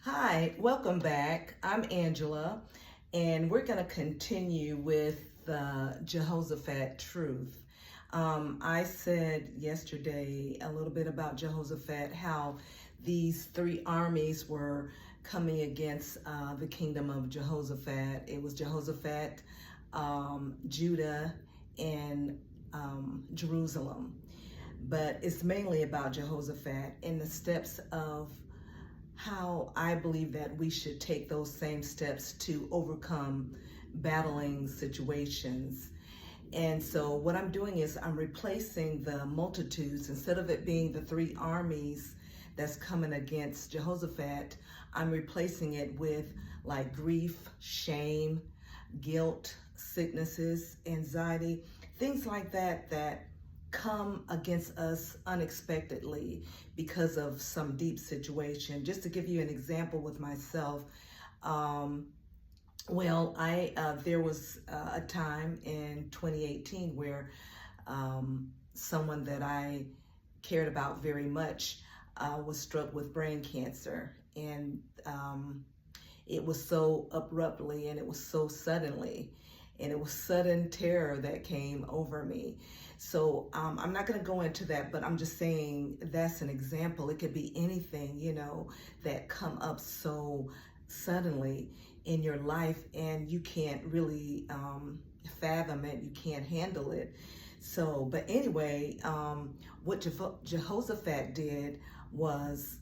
Hi, welcome back. I'm Angela, and we're going to continue with the Jehoshaphat truth. I said yesterday a little bit about Jehoshaphat, how these three armies were coming against the kingdom of Jehoshaphat. It was Jehoshaphat, Judah, and Jerusalem. But it's mainly about Jehoshaphat and the steps of how I believe that we should take those same steps to overcome battling situations. And so what I'm doing is I'm replacing the multitudes. Instead of it being the three armies that's coming against Jehoshaphat, I'm replacing it with like grief, shame, guilt, sicknesses, anxiety, things like that come against us unexpectedly because of some deep situation. Just to give you an example with myself, there was a time in 2018 where someone that I cared about very much was struck with brain cancer, and it was so abruptly and it was so suddenly, and it was sudden terror that came over me. So I'm not going to go into that, but I'm just saying that's an example. It could be anything, that come up so suddenly in your life, and you can't really fathom it. You can't handle it. So, but anyway, what Jehoshaphat did was,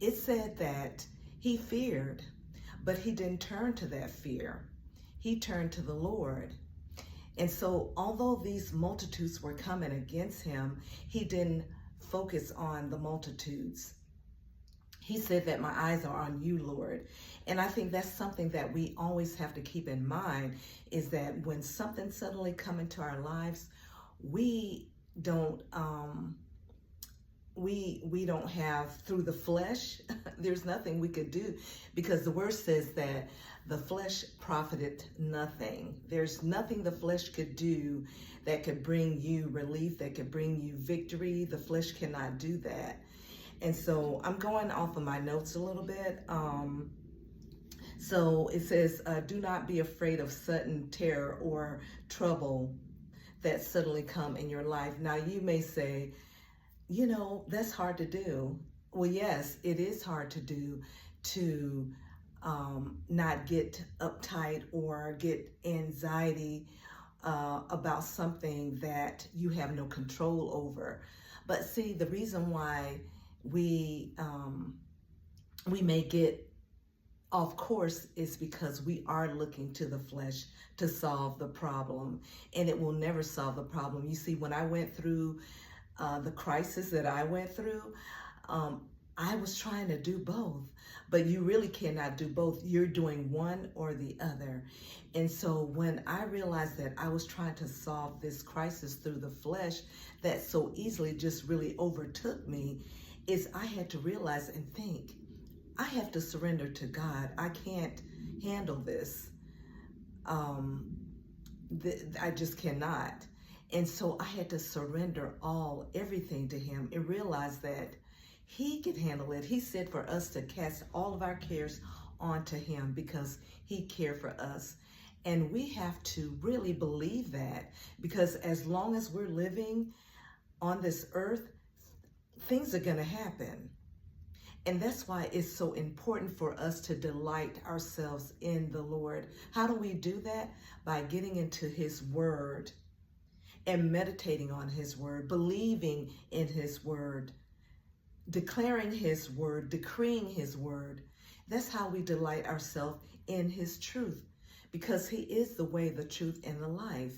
it said that he feared, but he didn't turn to that fear. He turned to the Lord. And so, although these multitudes were coming against him, he didn't focus on the multitudes. He said that my eyes are on you, Lord. And I think that's something that we always have to keep in mind, is that when something suddenly come into our lives, we don't we don't have, through the flesh, there's nothing we could do, because the word says that the flesh profited nothing. There's nothing the flesh could do that could bring you relief, that could bring you victory. The flesh cannot do that. And so I'm going off of my notes a little bit. So it says, do not be afraid of sudden terror or trouble that suddenly come in your life. Now you may say, that's hard to do. Well, yes, it is hard to do, to not get uptight or get anxiety about something that you have no control over. But see, the reason why we may get off course is because we are looking to the flesh to solve the problem, and it will never solve the problem. You see, when I went through the crisis that I went through, I was trying to do both, but you really cannot do both. You're doing one or the other. And so when I realized that I was trying to solve this crisis through the flesh that so easily just really overtook me, is I had to realize and think, I have to surrender to God. I can't handle this. I just cannot. And so I had to surrender everything to him, and realize that he could handle it. He said for us to cast all of our cares onto him because he cared for us. And we have to really believe that, because as long as we're living on this earth, things are going to happen. And that's why it's so important for us to delight ourselves in the Lord. How do we do that? By getting into his word and meditating on his word, believing in his word, declaring his word, decreeing his word. That's how we delight ourselves in his truth, because he is the way, the truth, and the life.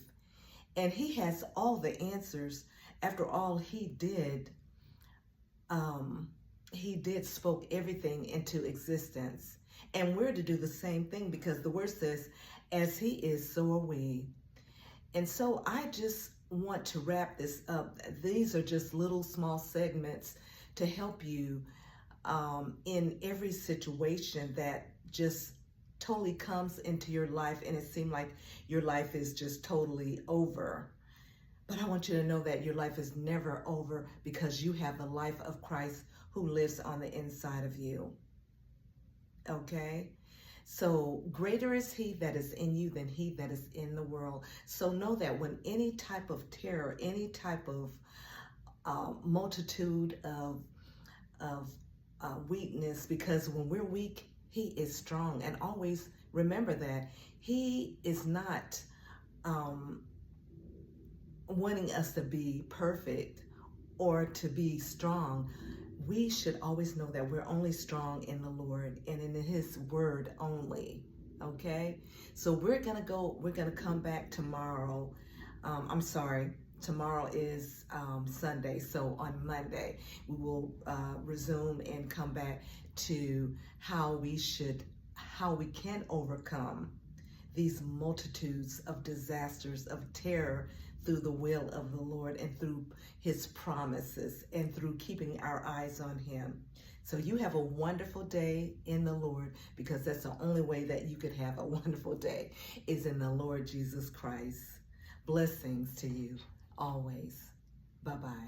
And he has all the answers. After all, he did spoke everything into existence. And we're to do the same thing, because the word says, as he is, so are we. And so I just want to wrap this up. These are just little small segments to help you in every situation that just totally comes into your life, and it seems like your life is just totally over. But I want you to know that your life is never over, because you have the life of Christ who lives on the inside of you. Okay? So greater is he that is in you than he that is in the world. So know that when any type of terror, any type of multitude of weakness, because when we're weak, he is strong. And always remember that he is not wanting us to be perfect or to be strong. We should always know that we're only strong in the Lord and in his word only. Okay? So we're going to come back tomorrow. Tomorrow is Sunday. So on Monday, we will resume and come back to how we can overcome these multitudes of disasters, of terror, through the will of the Lord and through his promises and through keeping our eyes on him. So you have a wonderful day in the Lord, because that's the only way that you could have a wonderful day is in the Lord Jesus Christ. Blessings to you always. Bye-bye.